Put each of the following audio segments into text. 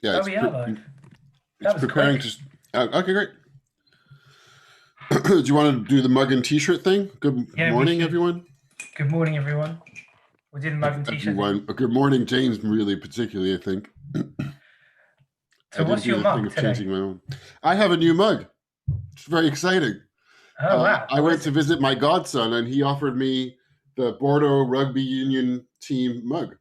Yeah, Oh, we are live. it's That was preparing quick. to. Okay, great. Do you want to do the mug and T-shirt thing? Good Yeah, we morning, should. everyone. Good morning, everyone. We did the mug and t-shirt thing. Everyone. Good morning, James. Really, particularly, I think. So I didn't what's do your the thing mug of today? changing my own. I have a new mug. It's very exciting. Oh, wow. I What went is to it? visit my godson, and he offered me the Bordeaux Rugby Union team mug.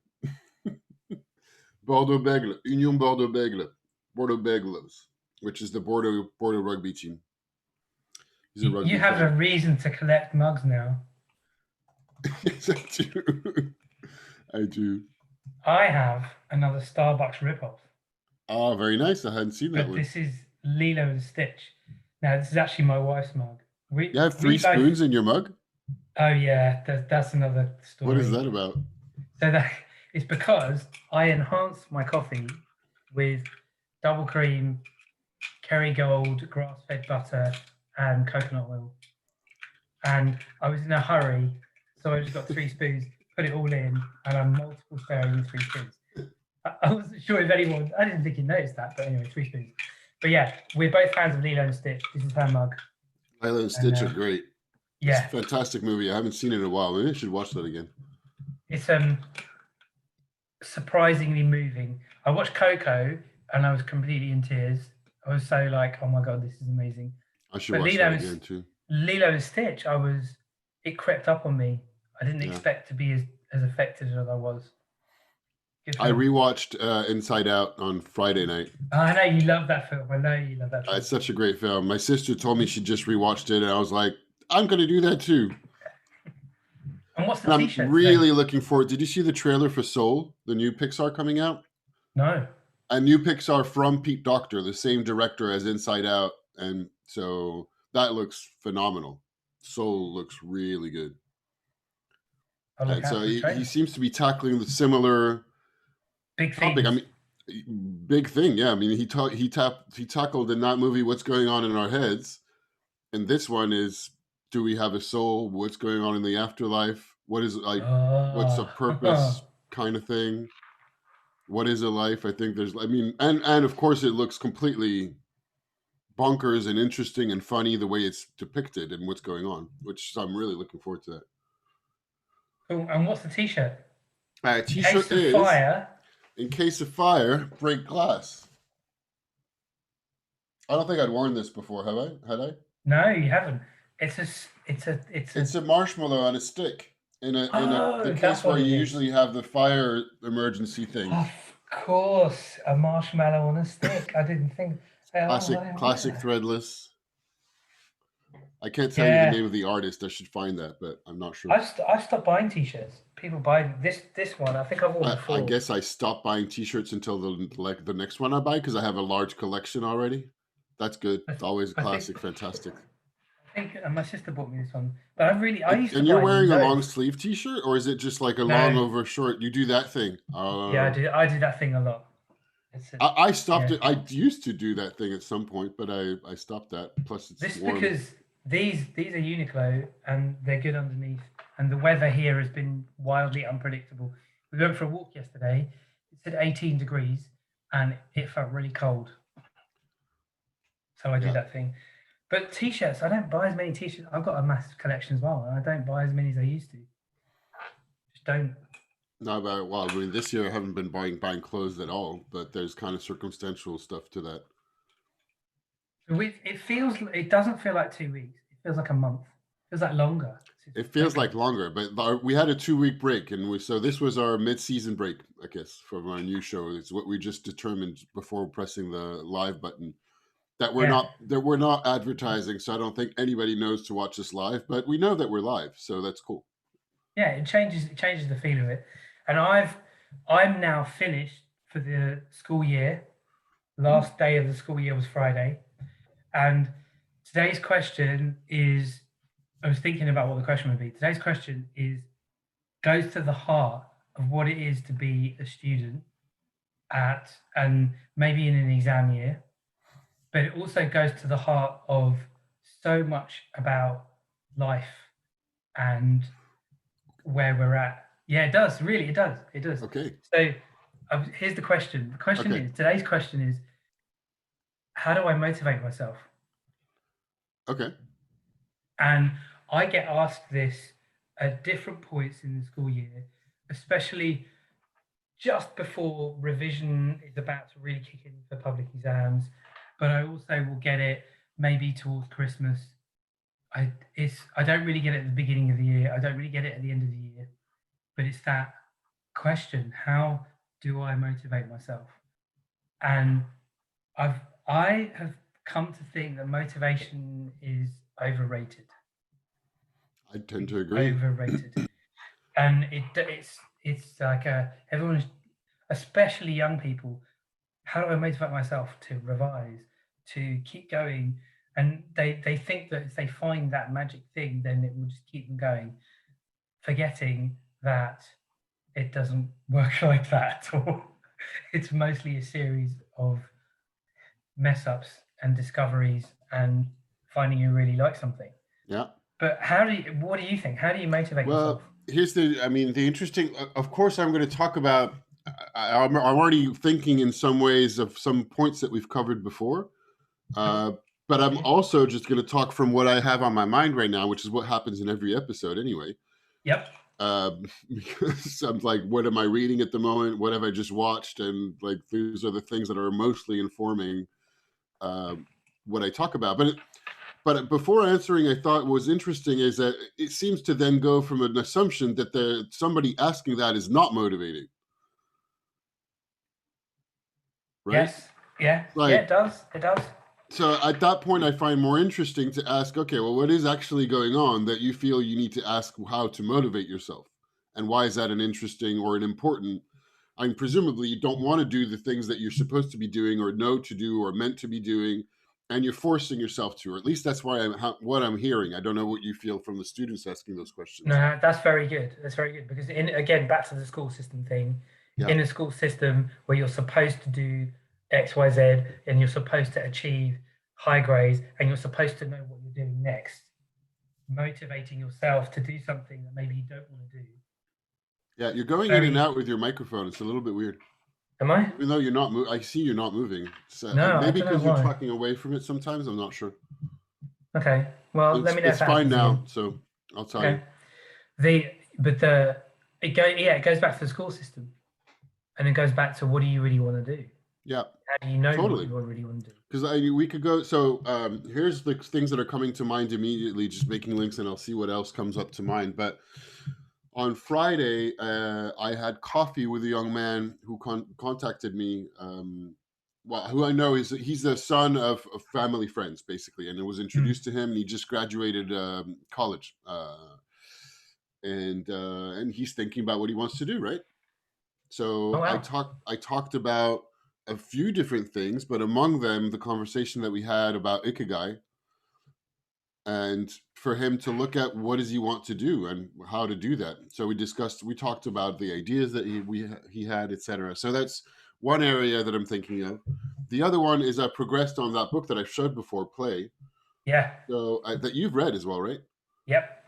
Bordeaux Bègle, Union Bordeaux Bègle, Bordeaux Bègles, which is the Bordeaux rugby team. He's a You rugby have fan. a reason to collect mugs now. Yes, I do. I do. I have another Starbucks ripoff, Oh, very nice. I hadn't seen that but one. this is Lilo and Stitch. Now, this is actually my wife's mug. You have three spoons in your mug? Oh, yeah, that's another story. What is that about? So that it's because I enhanced my coffee with double cream, Kerrygold, grass-fed butter, and coconut oil. And I was in a hurry, so I just got 3 spoons, put it all in, and I'm multiple stirring with 3 spoons. I wasn't sure if anyone, I didn't think you noticed that, but anyway, 3 spoons. But yeah, we're both fans of Lilo and Stitch. This is her mug. Lilo and Stitch are great. Yeah. It's a fantastic movie. I haven't seen it in a while. Maybe I should watch that again. It's surprisingly moving. I watched Coco and I was completely in tears. I was so like, oh my God, this is amazing. I should watch that again too. Lilo and Stitch, it crept up on me. I didn't expect to be as affected as I was. I rewatched Inside Out on Friday night. I know you love that film. I know you love that film. It's such a great film. My sister told me she just rewatched it, and I was like, I'm going to do that too. And what's the T-shirt? I'm really looking forward. Did you see the trailer for Soul, the new Pixar coming out? No. A new Pixar from Pete Docter, the same director as Inside Out, and so that looks phenomenal. Soul looks really good. And so he seems to be tackling the similar big topic. I mean, big thing, yeah. I mean, he tackled in that movie what's going on in our heads, and this one is, do we have a soul? What's going on in the afterlife? What is like? What's the purpose? Kind of thing. What is a life? I think there's. I mean, and of course, it looks completely bonkers and interesting and funny the way it's depicted and what's going on, which I'm really looking forward to that. Cool. And what's the T-shirt? T-shirt is fire. In case of fire, break glass. I don't think I'd worn this before, have I? Had I? No, you haven't. It's a marshmallow on a stick in the case where you usually have the fire emergency thing. Of course, a marshmallow on a stick. I didn't think. Classic threadless. I can't tell you the name of the artist. I should find that, but I'm not sure. I stopped buying T-shirts. People buy this one. I think I've worn before. I guess I stopped buying T-shirts until the next one I buy because I have a large collection already. That's good. It's always classic, fantastic. I think my sister bought me this one, but I used to. And you're wearing a long sleeve T-shirt, or is it just like a long over short? You do that thing. Yeah, I do that thing a lot. I stopped it. I used to do that thing at some point, but I stopped that. Plus, it's warm. Because these are Uniqlo and they're good underneath, and the weather here has been wildly unpredictable. We went for a walk yesterday. It said 18 degrees, and it felt really cold. So I do that thing. But T-shirts, I don't buy as many T-shirts. I've got a massive collection as well, and I don't buy as many as I used to. Just don't. No, but well, I mean, this year I haven't been buying clothes at all, but there's kind of circumstantial stuff to that. It doesn't feel like 2 weeks. It feels like a month. It feels like longer. It feels like longer, but we had a 2-week break, and so this was our mid-season break, I guess, from our new show. It's what we just determined before pressing the live button. That we're not advertising, so I don't think anybody knows to watch us live, but we know that we're live, so that's cool. Yeah, it changes the feel of it. And I'm now finished for the school year. Last day of the school year was Friday. And today's question is, I was thinking about what the question would be. Today's question goes to the heart of what it is to be a student and maybe in an exam year. But it also goes to the heart of so much about life and where we're at. Yeah, it does. Really, it does. It does. Okay. So Here's the question. The question Okay. is, today's question is, how do I motivate myself? Okay. And I get asked this at different points in the school year, especially just before revision is about to really kick in for public exams. But I also will get it maybe towards Christmas. I don't really get it at the beginning of the year. I don't really get it at the end of the year. But it's that question: how do I motivate myself? And I have come to think that motivation is overrated. I I tend think to it's agree. overrated, and it's like everyone's, especially young people. How do I motivate myself to revise, to keep going? And they think that if they find that magic thing, then it will just keep them going, forgetting that it doesn't work like that at all. It's mostly a series of mess ups and discoveries and finding you really like something. Yeah. But what do you think? How do you motivate yourself? Well, I mean, the interesting, of course, I'm going to talk about, I'm already thinking in some ways of some points that we've covered before. Sure. Uh, but I'm also just going to talk from what I have on my mind right now, which is what happens in every episode anyway. Yep. Because I'm like, what am I reading at the moment? What have I just watched? And like, these are the things that are mostly informing uh, what I talk about. But before answering, I thought what was interesting is that it seems to then go from an assumption that somebody asking that is not motivating, right? Yes. Yeah. Yeah. Like, It does. It does. so at that point, I find more interesting to ask, okay, well, what is actually going on that you feel you need to ask how to motivate yourself? And why is that an interesting or an important? I mean, presumably you don't want to do the things that you're supposed to be doing or know to do or meant to be doing, and you're forcing yourself to, or at least that's why what I'm hearing. I don't know what you feel from the students asking those questions. No, that's very good. That's very good because again, back to the school system thing. Yeah. In a school system where you're supposed to do X, Y, Z, and you're supposed to achieve high grades, and you're supposed to know what you're doing next, motivating yourself to do something that maybe you don't want to do. Yeah, you're going in and Very. out with your microphone. It's a little bit weird. Am I? Even though you're not I see you're not moving. So No, I maybe don't know because you're why. talking away from it sometimes. I'm not sure. Okay. Well, let me know if It's that fine happens now. again. So I'll tell you. Okay. It goes back to the school system, and it goes back to what do you really want to do? Yeah, How do you know what totally. you really want to do? Because we could go. So here's the things that are coming to mind immediately. Just making links, and I'll see what else comes up to mind. But on Friday, I had coffee with a young man who contacted me. Well, who I know he's the son of family friends, basically, and it was Hmm. introduced to him. And he just graduated college, and he's thinking about what he wants to do, right? Oh So wow. I talked about a few different things, but among them, the conversation that we had about ikigai, and for him to look at what does he want to do and how to do that. So we talked about the ideas that he had, etc. So that's one area that I'm thinking of. The other one is I progressed on that book that I showed before, Play. Yeah. So that you've read as well, right? Yep.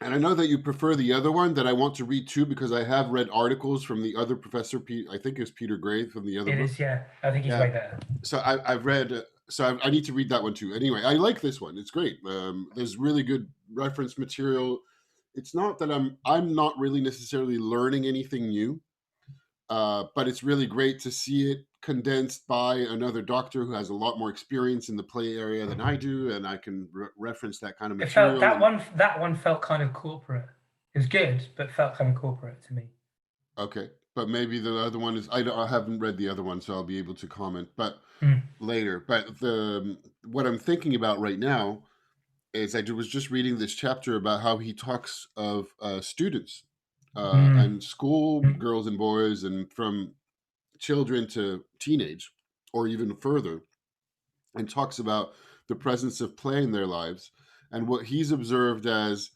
And I know that you prefer the other one that I want to read too, because I have read articles from the other professor. I think it was Peter Gray from the other It book. is. Yeah. I think he's Yeah. way better. So I've read. I need to read that one too. Anyway, I like this one. It's great. There's really good reference material. It's not that I'm not really necessarily learning anything new, but it's really great to see it condensed by another doctor who has a lot more experience in the play area than I do, and I can reference that kind of It felt material. that And one. That one felt kind of corporate. It was good, but felt kind of corporate to me. okay, but maybe the other one is I haven't read the other one, so I'll be able to comment, but Mm. later. But the what I'm thinking about right now is I was just reading this chapter about how he talks of students Mm. and school Mm. girls and boys, and from children to teenage, or even further, and talks about the presence of play in their lives and what he's observed as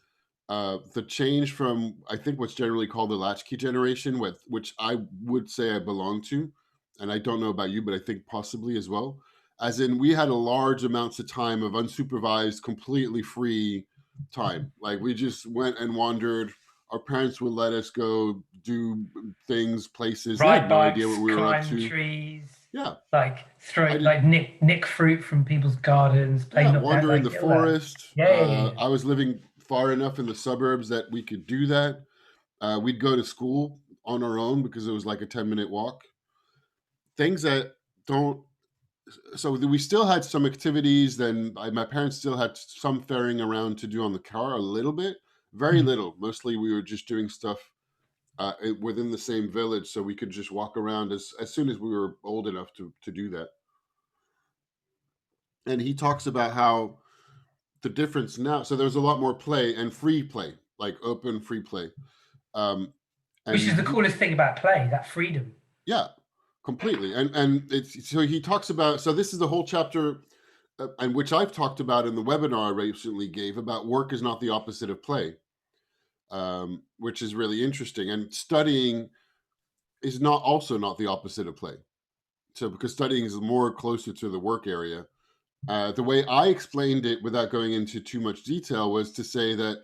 the change from I think what's generally called the latchkey generation, which I would say I belong to, and I don't know about you, but I think possibly as well. As in, we had a large amounts of time of unsupervised, completely free time. Like we just went and wandered. our parents would let us go do things, places. They had Ride no idea what bikes, we were up climb to. trees, Yeah, like I throw, did. like nick fruit from people's gardens, play Yeah, knock down, wander in the like all that. forest. Yeah, yeah, yeah, I was living far enough in the suburbs that we could do that. We'd go to school on our own because it was like a 10-minute walk. Things that don't. So we still had some activities. Then my parents still had some ferrying around to do on the car a little bit, yeah. very little. Mostly we were just doing stuff within the same village, so we could just walk around as soon as we were old enough to do that. And he talks about how the difference now. So there's a lot more play and free play, like open free play. Um, Which is and the coolest thing about play, that freedom. yeah, completely. And it's so he talks about. So this is the whole chapter, and which I've talked about in the webinar I recently gave about work is not the opposite of play, which is really interesting. And studying is not the opposite of play. So because studying is more closer to the work area. The way I explained it without going into too much detail was to say that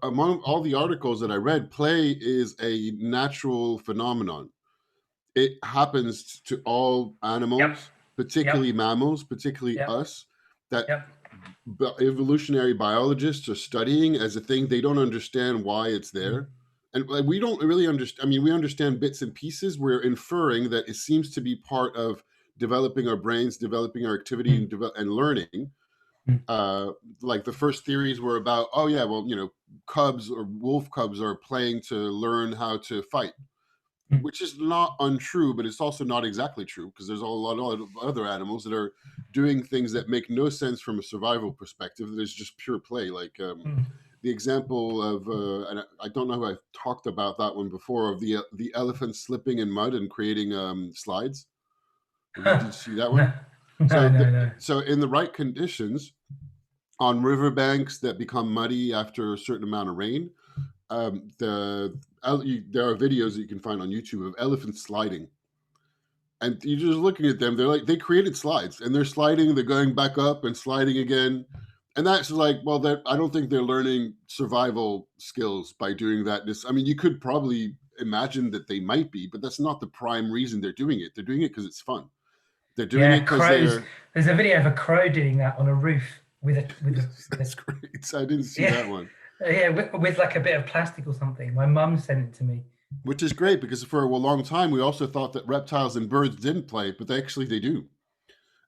among all the articles that I read, play is a natural phenomenon. It happens to all Yep, animals, particularly yep, mammals, particularly yep, us, that yep. evolutionary biologists are studying as a thing. They don't understand why it's Mm, there. And we don't really understand. I mean, we understand bits and pieces. We're inferring that it seems to be part of developing our brains, developing our activity, mm, and learning. mm, uh like the first theories were about, oh yeah, well, cubs or wolf cubs are playing to learn how to fight, mm, which is not untrue, but it's also not exactly true because there's a lot of other animals that are doing things that make no sense from a survival perspective. There's just pure play, like mm. the example of and I don't know who I've talked about that one before, of the elephant slipping in mud and creating slides. Did you see that No, one? no, so no, no. so in the right conditions, on riverbanks that become muddy after a certain amount of rain. There are videos that you can find on YouTube of elephants sliding, and you're just looking at them. They're like, they created slides, and they're sliding. They're going back up and sliding again, and that's like, well, that I don't think they're learning survival skills by doing that. I mean, you could probably imagine that they might be, but that's not the prime reason they're doing it. They're doing it because it's fun. They're doing it Yeah, because crows. they're. There's a video of a crow doing that on a roof with a That's great. I didn't see yeah, that one. yeah, with like a bit of plastic or something. My mum sent it to me. Which is great because for a long time we also thought that reptiles and birds didn't play, but they do.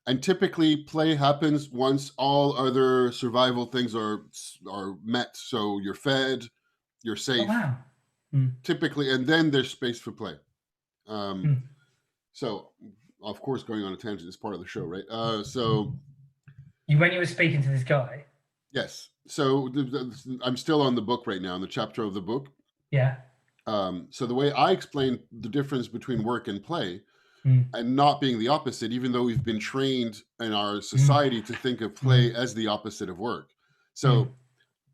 And typically, play happens once all other survival things are met. So you're fed, you're Oh safe, wow. Mm, typically, and then there's space for play. Um, mm. so, of course, going on a tangent is part of the show, right? So When you were speaking to this guy, yes. So I'm still on the book right now, in the chapter of the book. yeah. So the way I explain the difference between work and play, Mm, and not being the opposite, even though we've been trained in our mm, society to think of mm, play as the opposite of work. mm. So,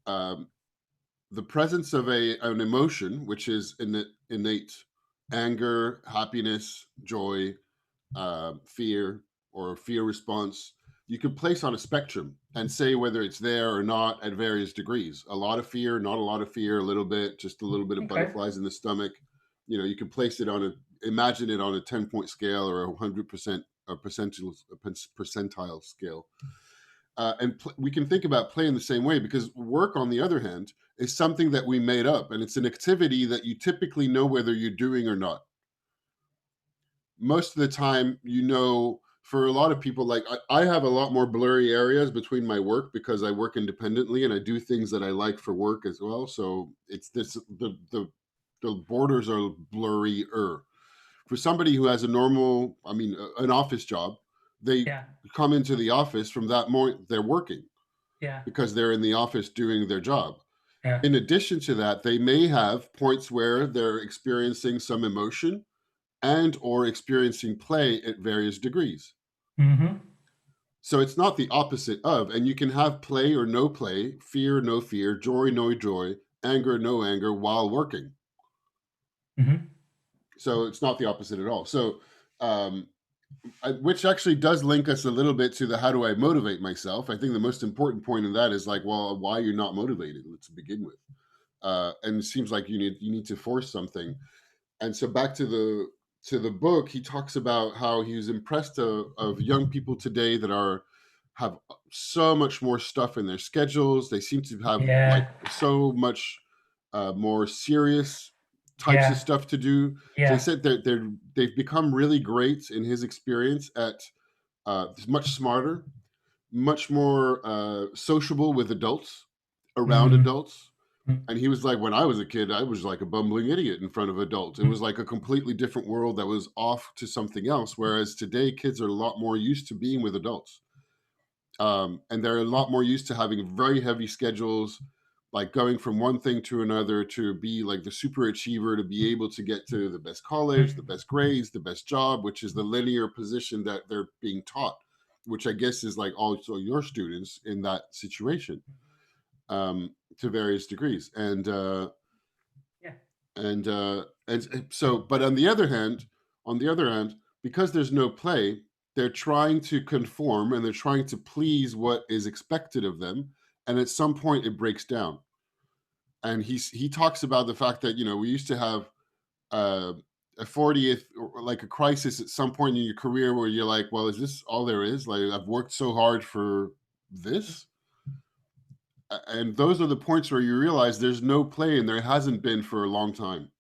um, the presence of an emotion, which is innate, anger, happiness, joy, fear, or fear response, you can place on a spectrum and say whether it's there or not at various degrees. A lot of fear, not a lot of fear, a little bit, just a little bit of Okay. butterflies in the stomach. You can place it on imagine it on a 10-point scale or a 100% percentile scale. We can think about play in the same way, because work, on the other hand, is something that we made up, and it's an activity that you typically know whether you're doing or not. Most of the time, for a lot of people, like I have a lot more blurry areas between my work because I work independently and I do things that I like for work as well. So it's this the borders are blurrier. For somebody who has an office job, they Yeah. come into the office from that moment, they're working Yeah. because they're in the office doing their job. Yeah. In addition to that, they may have points where they're experiencing some emotion and or experiencing play at various degrees. Mm-hmm. So it's not the opposite of, and you can have play or no play, fear, no fear, joy, no joy, anger, no anger while working. Mm-hmm. So it's not the opposite at all. So, um, which actually does link us a little bit to the how do I motivate myself. I think the most important point in that is like, well, why you're not motivated to begin with. and it seems like you need to force something. And so back to the book, he talks about how he was impressed of young people today that are have so much more stuff in their schedules. They seem to have like Yeah. so much more serious types of Yeah. stuff to do. So he Yeah. said that they've become really great in his experience at much smarter, much more sociable with adults, around Mm, adults. mm, And he was like, when I was a kid, I was like a bumbling idiot in front of adults. It mm, was like a completely different world that was off to something else. Whereas today, kids are a lot more used to being with adults. And they're a lot more used to having very heavy schedules, like going from one thing to another to be like the super achiever, to be able to get to the best college, the mm. best grades, the best job, which is the linear position that they're being taught, which I guess is like also your students in that situation, to various degrees. Yeah. And so, but on the other hand, because there's no play, they're trying to conform and they're trying to please what is expected of them, and at some point it breaks down. And he talks about the fact that we used to have uh, a 40th, or like a crisis at some point in your career where you're like, well, is this all there is? Like, I've worked so hard for this. And those are the points where you realize there's no play, and there hasn't been for a long time.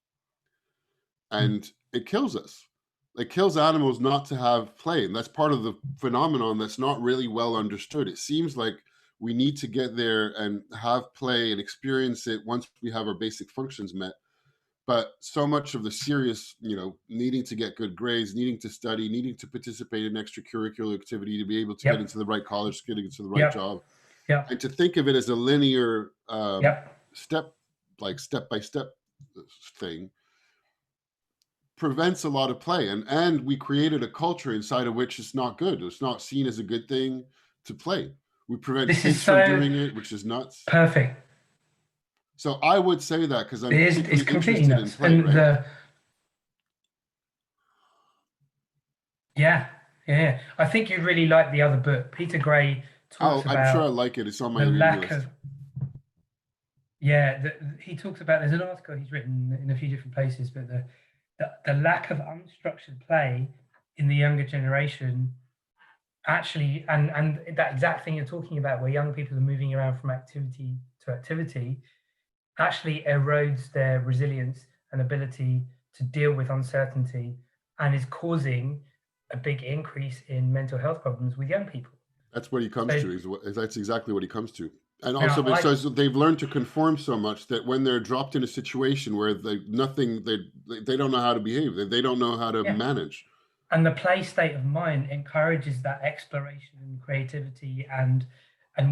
Mm. And it kills us. It kills animals not to have play, and that's part of the phenomenon that's not really well understood. It seems like we need to get there and have play and experience it once we have our basic functions met. But so much of the serious, needing to get good grades, needing to study, needing to participate in extracurricular activity to be able to get Yep. into the right college, get into the right Yep. job, Yep. and to think of it as a linear Yep. step, like step by step thing, prevents a lot of play. And we created a culture inside of which it's not good. It's not seen as a good thing to play. We prevent This is kids from so doing it, which is nuts. perfect. So I would say that because I'm It's particularly completely interested in nuts. play, And right? yeah, yeah. I think you'd really like the other book. Peter Gray talks I'm sure I about like it. It's on my the reading lack list. of, yeah, he talks about, there's an article he's written in a few different places, but the lack of unstructured play in the younger generation actually, and that exact thing you're talking about, where young people are moving around from activity to activity, actually erodes their resilience and ability to deal with uncertainty, and is causing a big increase in mental health problems with young people. That's what he comes So to. That's exactly what he comes to. And now also, it says that they've learned to conform so much that when they're dropped in a situation where they don't know how to behave, they don't know how to yeah, manage. and the play state of mind encourages that exploration and creativity and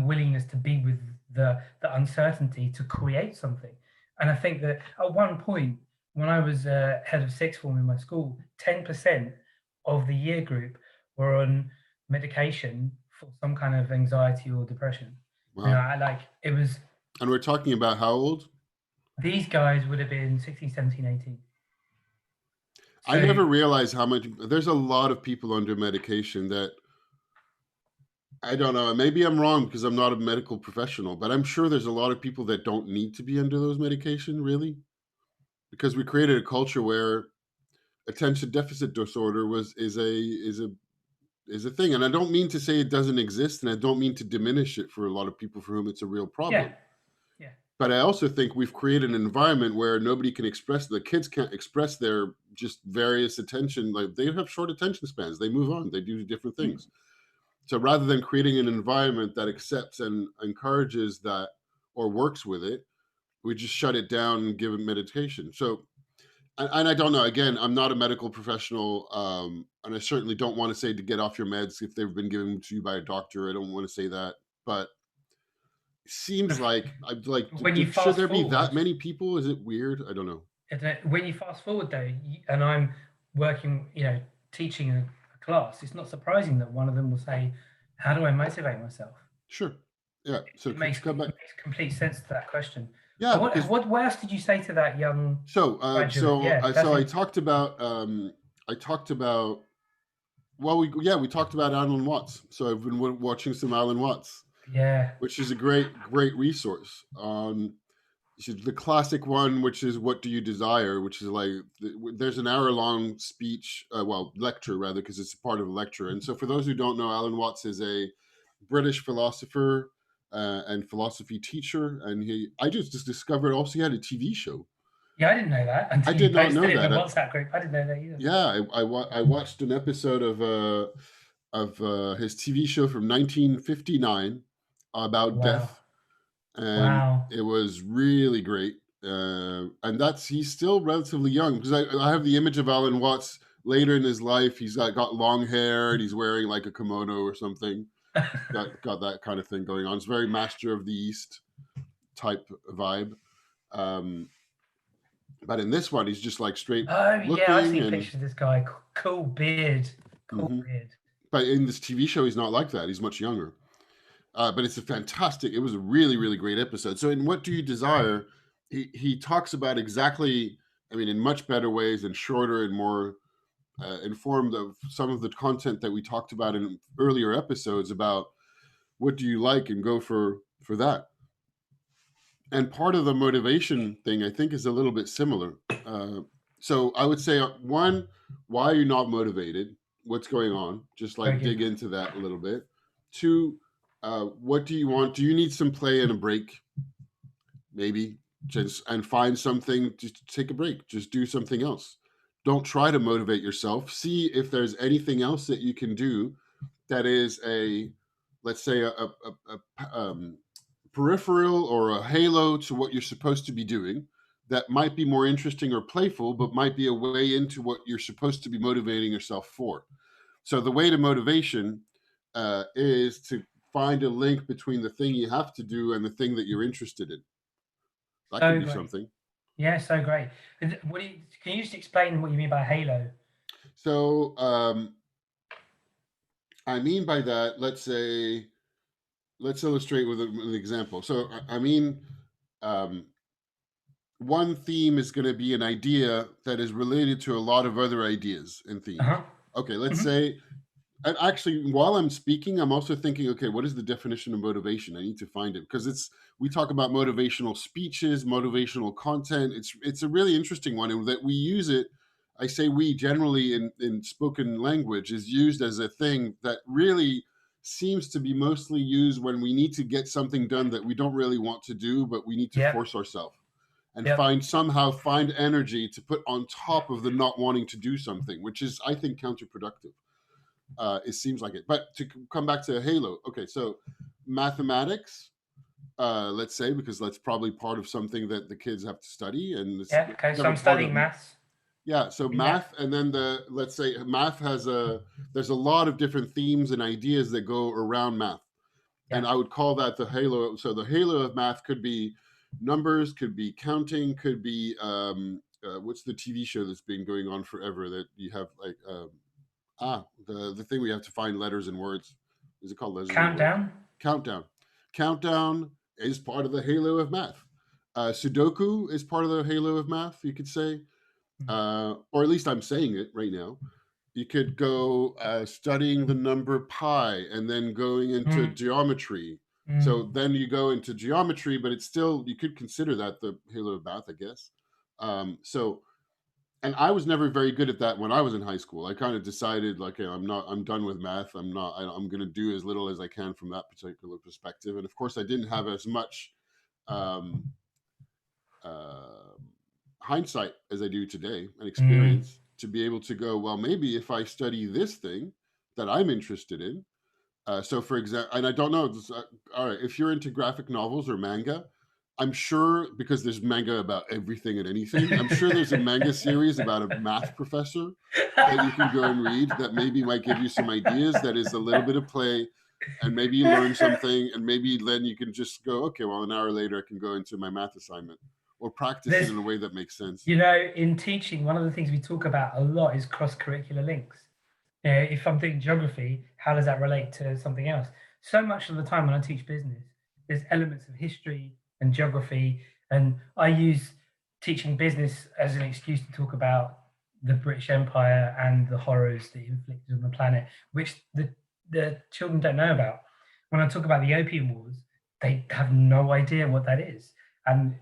willingness to be with the uncertainty to create something. And I think that at one point, when I was head of sixth form in my school, 10% of the year group were on medication for some kind of anxiety or depression. Wow. I like it was, And we're talking about how old? these guys would have been 16, 17, 18. I So never realized how much. There's a lot of people under medication that I don't know. Maybe I'm wrong because I'm not a medical professional, but I'm sure there's a lot of people that don't need to be under those medication, really, because we created a culture where attention deficit disorder is a thing. And I don't mean to say it doesn't exist, and I don't mean to diminish it for a lot of people for whom it's a real yeah, problem. yeah. But I also think we've created an environment where nobody can express, the kids can't express their just various attention. Like, they have short attention spans. They move on. They do different Mm. things. So rather than creating an environment that accepts and encourages that or works with it, we just shut it down and give it medication. So, and I don't know. Again, I'm not a medical professional, and I certainly don't want to say to get off your meds if they've been given to you by a doctor. I don't want to say that, but it seems like I'd like. When you Should fast there be forward, that many people? Is it weird? I don't know. when you fast forward though, and I'm working, teaching a class, it's not surprising that one of them will say, "How do I motivate myself?" Sure. Yeah. So It makes come back. complete sense to that question. Yeah, And because what else did you say to that young so graduate? Yeah, that's so it. I talked about well we talked about Alan Watts. So I've been watching some Alan Watts, Yeah, which is a great resource on the classic one, which is "What do you desire?" Which is like there's an hour-long speech, well, lecture rather, because it's a part of a lecture. And so, for those who don't know, Alan Watts is a British philosopher and philosophy teacher, and I just discovered also he had a TV show. Yeah, I didn't know that I until you did not posted know it in the that. WhatsApp group. I didn't know that either. Yeah, I watched an episode of his TV show from 1959 about Wow. death, and Wow. it was really great. And that's he's still relatively young, because I have the image of Alan Watts later in his life. He's got long hair and he's wearing like a kimono or something. Got that kind of thing going on. It's very Master of the East type vibe. Um, but in this one, he's just like straight Oh yeah, I've looking seen and. pictures of this guy. Cool beard. Cool Mhm. beard. But in this TV show, he's not like that. He's much younger. But it's a fantastic. It was a really, really great episode. So in "What Do You Desire," he talks about exactly. I mean, in much better ways and shorter and more informed of some of the content that we talked about in earlier episodes about what do you like and go for that. And part of the motivation thing, I think, is a little bit similar. So I would say, one, why are you not motivated? What's going on? Just Very like good. dig into that a little bit. Two, what do you want? Do you need some play and a break? Maybe just and find something. Just take a break. Just do something else. Don't try to motivate yourself. See if there's anything else that you can do that is let's say, a peripheral or a halo to what you're supposed to be doing that might be more interesting or playful, but might be a way into what you're supposed to be motivating yourself for. So the way to motivation is to find a link between the thing you have to do and the thing that you're interested in. That could So be great. something. Yeah, so great. Can you just explain what you mean by halo? So I mean by that, let's say, let's illustrate with an example. So I mean, um, one theme is going to be an idea that is related to a lot of other ideas and themes. Uh-huh. Okay, let's Hmm. say, and actually, while I'm speaking, I'm also thinking, okay, what is the definition of motivation? I need to find it, because we talk about motivational speeches, motivational content. It's a really interesting one, and that we use it. I say we generally in spoken language is used as a thing that really seems to be mostly used when we need to get something done that we don't really want to do, but we need to Yep. force ourselves and Yep. find energy to put on top of the not wanting to do something, which is, I think, counterproductive. It seems like it. But to come back to Halo, okay, so mathematics, let's say, because that's probably part of something that the kids have to study, and it's Yeah. Okay. So never I'm part studying of. maths. Yeah, so Yeah. math, and then let's say math there's a lot of different themes and ideas that go around math, and Yeah. I would call that the halo. So the halo of math could be numbers, could be counting, could be what's the TV show that's been going on forever that you have like the thing we have to find letters and words. Is it called letters and words? Countdown. Countdown. Countdown is part of the halo of math. Sudoku is part of the halo of math, you could say, Mm. or at least I'm saying it right now. You could go studying the number pi and then going into Mm. geometry. Mm. So then you go into geometry, but it's still, you could consider that the halo of math, I guess. So, and I was never very good at that when I was in high school. I kind of decided like, hey, I'm done with math. I'm going to do as little as I can from that particular perspective. And of course, I didn't have as much um, uh, hindsight as I do today and Mm. experience to be able to go, well, maybe if I study this thing that I'm interested in. So, for example, and I don't know, all right, if you're into graphic novels or manga, I'm sure, because there's manga about everything and anything, I'm sure there's a manga series about a math professor that you can go and read that maybe might give you some ideas, that is a little bit of play, and maybe you learn something, and maybe then you can just go, okay, well, an hour later I can go into my math assignment or practice it There's, in a way that makes sense. in teaching, one of the things we talk about a lot is cross-curricular links. If I'm doing geography, how does that relate to something else? So much of the time when I teach business, there's elements of history and geography, and I use teaching business as an excuse to talk about the British Empire and the horrors that it inflicted on the planet, which the children don't know about. When I talk about the Opium Wars, they have no idea what that is. and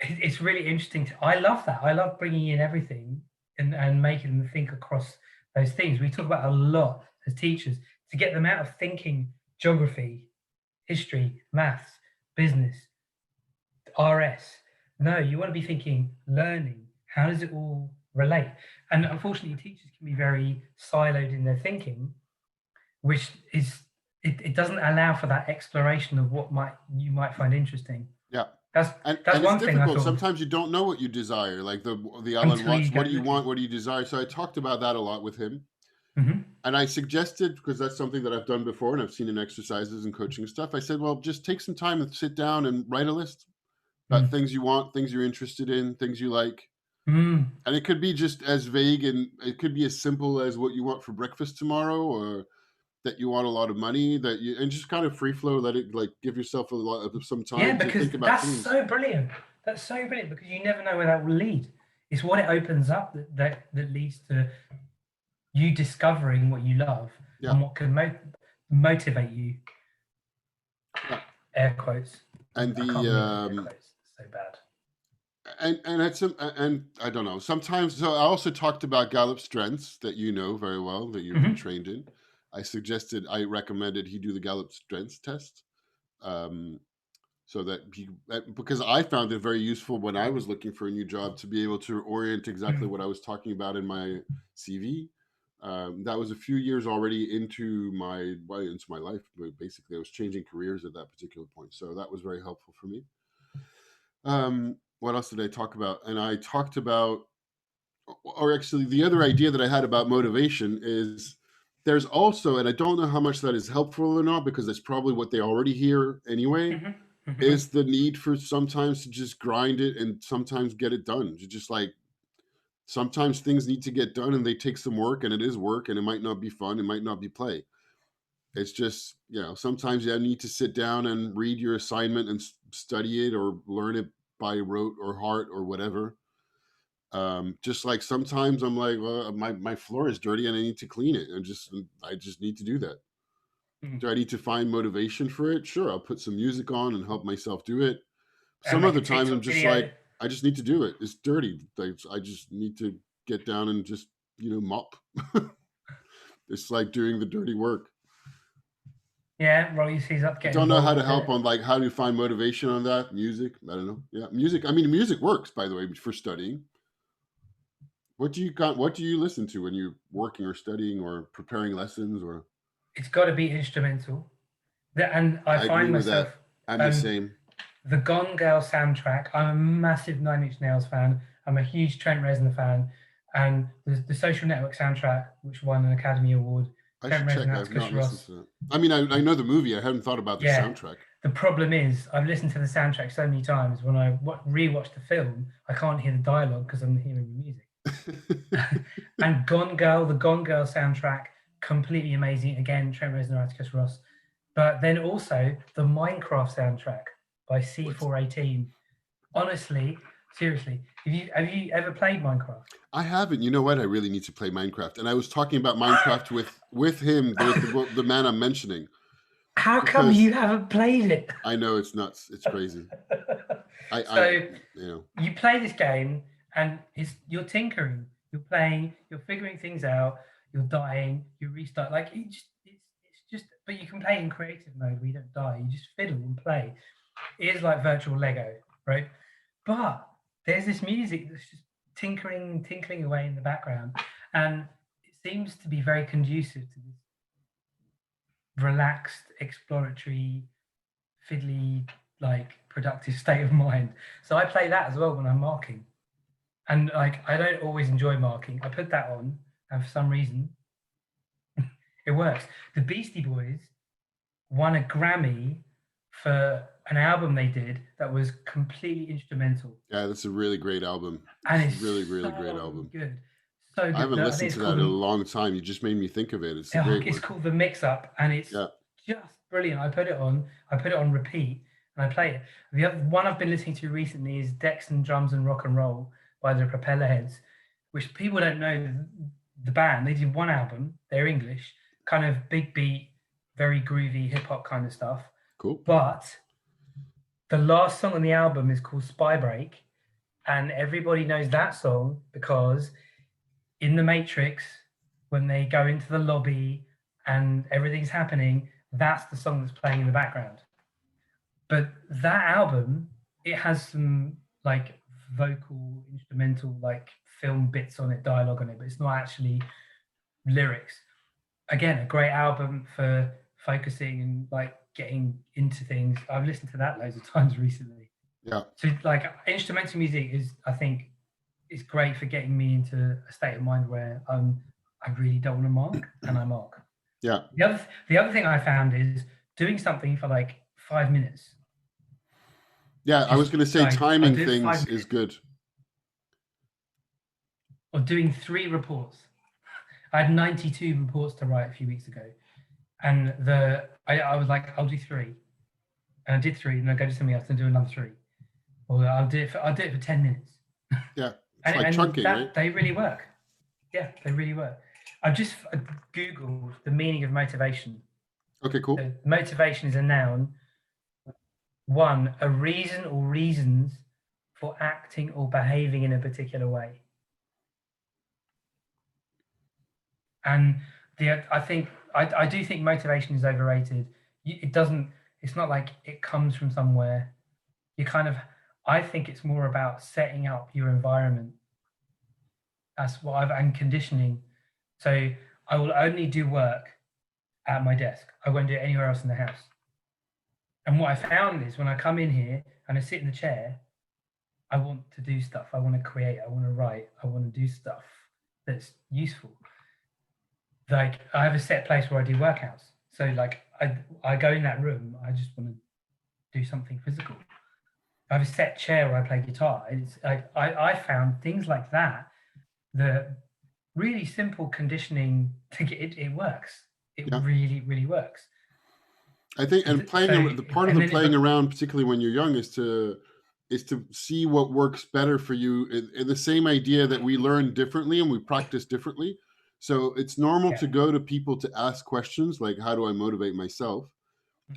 it's really interesting. I love that. I love bringing in everything and making them think across those things. We talk about a lot as teachers to get them out of thinking geography, history, maths, business, RS. No, you want to be thinking learning. How does it all relate? And unfortunately, teachers can be very siloed in their thinking, which is it doesn't allow for that exploration of what you might find interesting. Yeah. That's And that's it's one thing I difficult. thought Sometimes you don't know what you desire, like the Alan until Watts, you go what do you want, looking. what do you desire? So I talked about that a lot with him. Hmm. And I suggested, because that's something that I've done before and I've seen in exercises and coaching stuff, I said, well, just take some time and sit down and write a list about Mm. things you want, things you're interested in, things you like. Mm. And it could be just as vague, and it could be as simple as what you want for breakfast tomorrow, or that you want a lot of money, and just kind of free flow, let it, like, give yourself a lot of some Yeah, time to because think about that's things. so brilliant. That's so brilliant because you never know where that will lead. It's what it opens up that leads to you discovering what you love Yeah. and what can motivate you. Yeah. Air quotes. And I can't believe air quotes. It's so bad. and I don't know. Sometimes, so I also talked about Gallup strengths that you know very well, that you've been Hmm. trained in. I recommended he do the Gallup strengths test, so that because I found it very useful when I was looking for a new job to be able to orient exactly what I was talking about in my CV. That was a few years already into my life, but basically I was changing careers at that particular point, so that was very helpful for me. What else did I talk about? And I talked about, or actually, the other idea that I had about motivation is there's also, and I don't know how much that is helpful or not, because that's probably what they already hear anyway, Hmm. Hmm. is the need for sometimes to just grind it and sometimes get it done. You just, like, sometimes things need to get done and they take some work, and it is work, and it might not be fun, it might not be play. It's just, sometimes you need to sit down and read your assignment and study it or learn it by rote or heart or whatever. Just like sometimes I'm like, well, my floor is dirty and I need to clean it, and I just need to do that. Mm. Do I need to find motivation for it? Sure, I'll put some music on and help myself do it. And Some make a other times I'm TikTok just video. like, I just need to do it. It's dirty. I just need to get down and just, mop. It's like doing the dirty work. Yeah, roll your sleeves up, I get don't know how involved to with help it. on, like, how do you find motivation on that? Music? I don't know. Yeah, music. I mean, music works, by the way, for studying. What do you listen to when you're working or studying or preparing lessons? Or It's got to be instrumental. And I I agree find with myself that. I'm the um, same. the Gone Girl soundtrack. I'm a massive Nine Inch Nails fan. I'm a huge Trent Reznor fan, and the Social Network soundtrack, which won an Academy Award. I Trent should check. Reznor, I've Atticus not listened Ross. to that. I mean, I know the movie. I hadn't thought about the Yeah. soundtrack. The problem is, I've listened to the soundtrack so many times. When I rewatch the film, I can't hear the dialogue because I'm hearing the music. And Gone Girl, the Gone Girl soundtrack, completely amazing. Again, Trent Reznor, Atticus Ross. But then also the Minecraft soundtrack by C418. Honestly, seriously, have you ever played Minecraft? I haven't. You know what? I really need to play Minecraft. And I was talking about Minecraft with him, with the man I'm mentioning, How come because you haven't played it? I know it's nuts. It's crazy. I So you know. you play this game and you're tinkering, you're playing, you're figuring things out, you're dying, you restart. Like it's just, but you can play in creative mode where you don't die. You just fiddle and play. It is like virtual Lego, right? But there's this music that's just tinkling away in the background, and it seems to be very conducive to this relaxed, exploratory, fiddly, like productive state of mind. So I play that as well when I'm marking. And like I don't always enjoy marking. I put that on, and for some reason, it works. The Beastie Boys won a Grammy for an album they did that was completely instrumental. Yeah, that's a really great album. And It's it's a really, really great so album. good. So I good. haven't I think listened it's to called that in a the long time. You just made me think of it. It's a great it's one. called the Mix Up, and it's Yeah. just brilliant. I put it on repeat, and I play it. The other one I've been listening to recently is Dexton Drums and Rock and Roll by the Propellerheads, which people don't know the band. They did one album. They're English, kind of big beat, very groovy hip hop kind of stuff. Cool. But the last song on the album is called Spy Break, and everybody knows that song because in the Matrix, when they go into the lobby and everything's happening, that's the song that's playing in the background. But that album, it has some like vocal, instrumental, like film bits on it, dialogue on it, but it's not actually lyrics. Again, a great album for focusing and like getting into things. I've listened to that loads of times recently. Yeah. So like instrumental music is, I think, is great for getting me into a state of mind where I really don't want to mark, and I mark. Yeah. The other thing I found is doing something for like 5 minutes. Yeah. I was going to say like, timing things is good. Or doing 3 reports. I had 92 reports to write a few weeks ago, and I was like, I'll do 3, and I did 3, and I'll go to something else and do another 3, or I'll do it for 10 minutes. Yeah, it's like chunking, right? They really work. Yeah, they really work. I just Googled the meaning of motivation. Okay, cool. So motivation is a noun. 1, a reason or reasons for acting or behaving in a particular way. And I do think motivation is overrated. It's not like it comes from somewhere. I think it's more about setting up your environment. That's what and conditioning. So I will only do work at my desk. I won't do it anywhere else in the house. And what I found is when I come in here and I sit in the chair, I want to do stuff. I want to create. I want to write. I want to do stuff that's useful. Like I have a set place where I do workouts. So like I go in that room, I just want to do something physical. I have a set chair where I play guitar. It's like I found things like that, the really simple conditioning to get it works. It really, really works. I think, and playing the part of the playing around, particularly when you're young, is to see what works better for you. In the same idea that we learn differently and we practice differently. So it's normal to go to people to ask questions like, how do I motivate myself?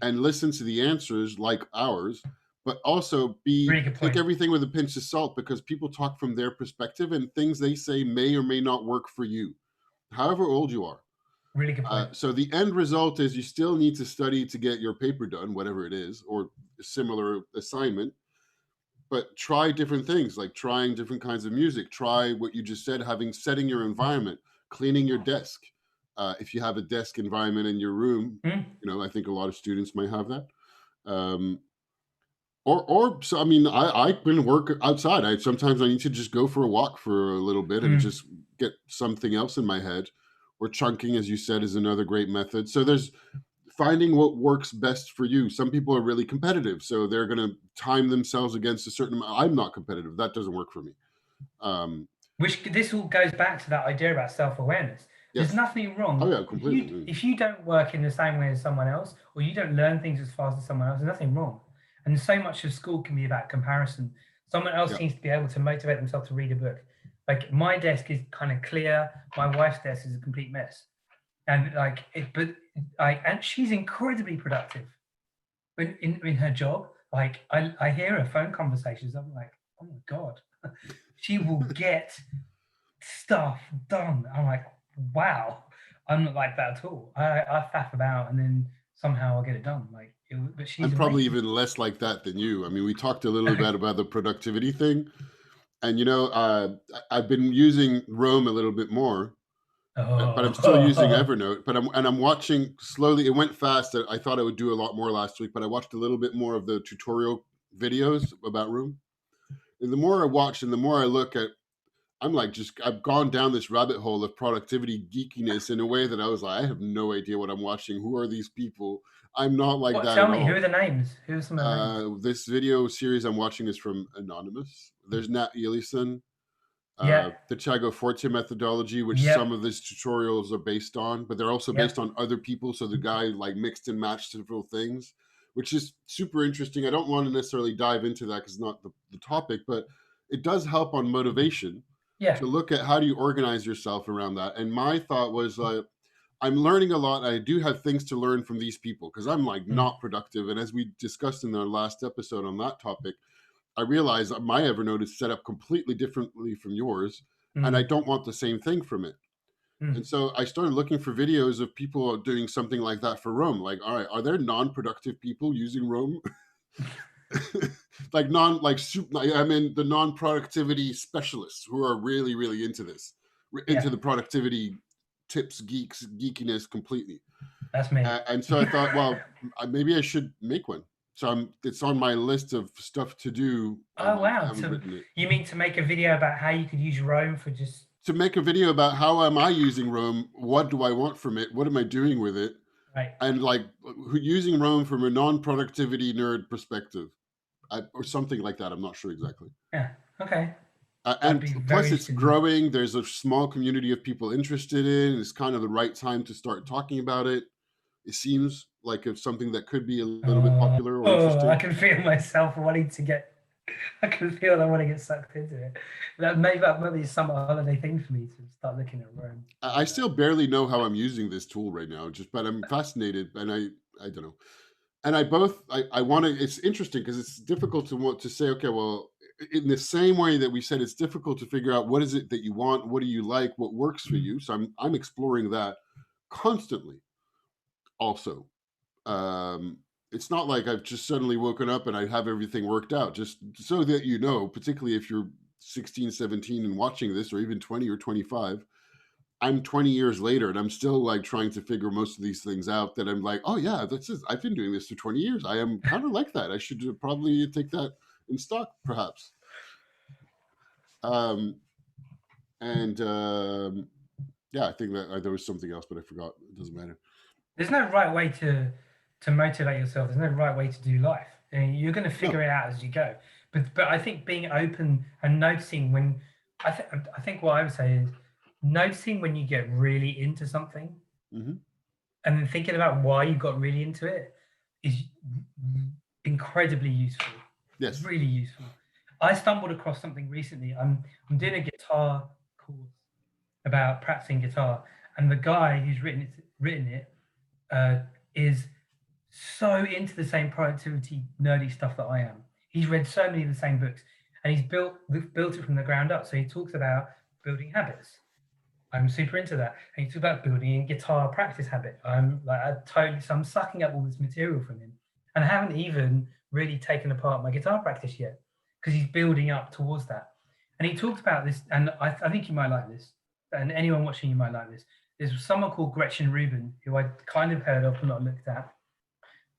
And listen to the answers like ours, but also take everything with a pinch of salt, because people talk from their perspective and things they say may or may not work for you, however old you are. Really good point. So the end result is you still need to study to get your paper done, whatever it is, or a similar assignment. But try different things, like trying different kinds of music. Try what you just said, setting your environment, cleaning your desk. If you have a desk environment in your room, I think a lot of students might have that. So I mean, I can work outside. Sometimes I need to just go for a walk for a little bit and just get something else in my head. Or chunking, as you said, is another great method. So there's finding what works best for you. Some people are really competitive, so they're going to time themselves against a certain amount. I'm not competitive. That doesn't work for me. Which this all goes back to that idea about self-awareness. There's nothing wrong. Oh yeah, completely. If you don't work in the same way as someone else, or you don't learn things as fast as someone else, there's nothing wrong. And so much of school can be about comparison. Someone else seems to be able to motivate themselves to read a book. Like my desk is kind of clear. My wife's desk is a complete mess. And and she's incredibly productive in her job. Like I hear her phone conversations. I'm like, oh my God, she will get stuff done. I'm like, wow, I'm not like that at all. I faff about and then somehow I'll get it done. But she's I'm probably even less like that than you. I mean, we talked a little bit about the productivity thing, and I've been using Roam a little bit more. But I'm still using Evernote. But I'm watching slowly. It went fast. I thought I would do a lot more last week, but I watched a little bit more of the tutorial videos about Room. And the more I watch and the more I look at, I've gone down this rabbit hole of productivity geekiness in a way that I was like, I have no idea what I'm watching. Who are these people? I'm not like that Tell at me, all. who are the names? Who are some of the names? This video series I'm watching is from Anonymous. There's Nat Elison. The Chago Forte methodology, which some of his tutorials are based on, but they're also based on other people. So the guy like mixed and matched several things, which is super interesting. I don't want to necessarily dive into that because it's not the topic, but it does help on motivation to look at how do you organize yourself around that. And my thought was I'm learning a lot. I do have things to learn from these people because I'm like Mm, not productive. And as we discussed in our last episode on that topic, I realized that my Evernote is set up completely differently from yours, and I mm, don't want the same thing from it. And mm. so I started looking for videos of people doing something like that for Rome. Like, all right, are there non-productive people using Rome? Like I mean the non-productivity specialists who are really, really into this, into Yeah, the productivity tips, geekiness completely. that's me. And so I thought, well, maybe I should make one. So it's on my list of stuff to do. Oh I wow! haven't So written it. you mean to make a video about how you could use Rome for just To make a video about how am I using Rome? What do I want from it? What am I doing with it? right? And like using Rome from a non-productivity nerd perspective, or something like that. I'm not sure exactly. Yeah. Okay. I'd And be very plus, it's interested in that. growing. There's a small community of people interested in. It's kind of the right time to start talking about it. It seems like it's something that could be a little bit popular or I interesting. can feel myself wanting to get. I can feel I want to get sucked into it. That might be a summer holiday thing for me to start looking at Rome. I still barely know how I'm using this tool right now, just but I'm fascinated, and I don't know. And I want to. It's interesting because it's difficult to want to say, okay, well, in the same way that we said, it's difficult to figure out what is it that you want, what do you like, what works for Mm. you. So I'm exploring that constantly. Also, it's not like I've just suddenly woken up and I have everything worked out. Just so that you know, particularly if you're 16, 17 and watching this, or even 20 or 25. I'm 20 years later and I'm still like trying to figure most of these things out that I'm like, oh yeah, that's just, I've been doing this for 20 years. I am kind of like that. I should probably take that in stock, perhaps. Um, and yeah, I think that there was something else, but I forgot. It doesn't matter. There's no right way to motivate yourself. There's no right way to do life. And you're going to figure No. it out as you go. But I think being open and noticing when I think what I would say is noticing when you get really into something Hmm. and then thinking about why you got really into it is incredibly useful. Yes. Really useful. I stumbled across something recently. I'm doing a guitar course about practicing guitar, and the guy who's written it is so into the same productivity nerdy stuff that I am. He's read so many of the same books, and he's built it from the ground up. So he talks about building habits. I'm super into that. And he talks about building a guitar practice habit. So I'm sucking up all this material from him, and I haven't even really taken apart my guitar practice yet because he's building up towards that. And he talked about this, and I think you might like this, and anyone watching you might like this. There's someone called Gretchen Rubin who I kind of heard of but not looked at.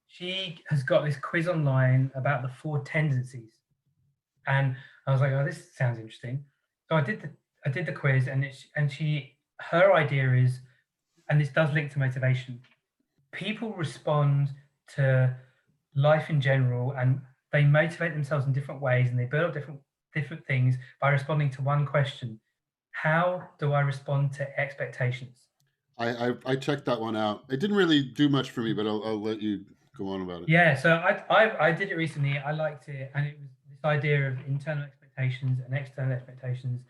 She has got this quiz online about the four tendencies, and I was like, oh, this sounds interesting. So I did the quiz, and her idea is, and this does link to motivation. People respond to life in general, and they motivate themselves in different ways, and they build up different things by responding to one question: how do I respond to expectations? I checked that one out. It didn't really do much for me, but I'll let you go on about it. Yeah, so I did it recently. I liked it, and it was this idea of internal expectations and external expectations,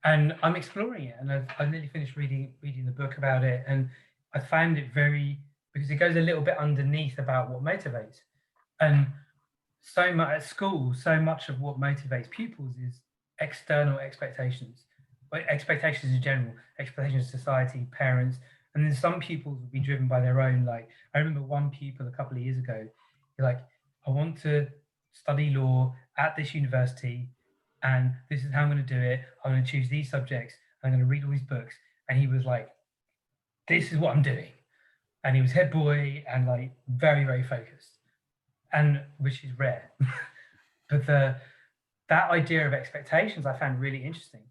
and I'm exploring it. And I nearly finished reading the book about it, and I found it very because it goes a little bit underneath about what motivates, and so much at school, so much of what motivates pupils is external expectations, but expectations in general, expectations of society, parents, and then some pupils will be driven by their own. Like I remember one pupil a couple of years ago, he's like, I want to study law at this university, and this is how I'm going to do it. I'm going to choose these subjects. I'm going to read all these books, and he was like, this is what I'm doing, and he was head boy and like very very focused, and which is rare. But that idea of expectations I found really interesting,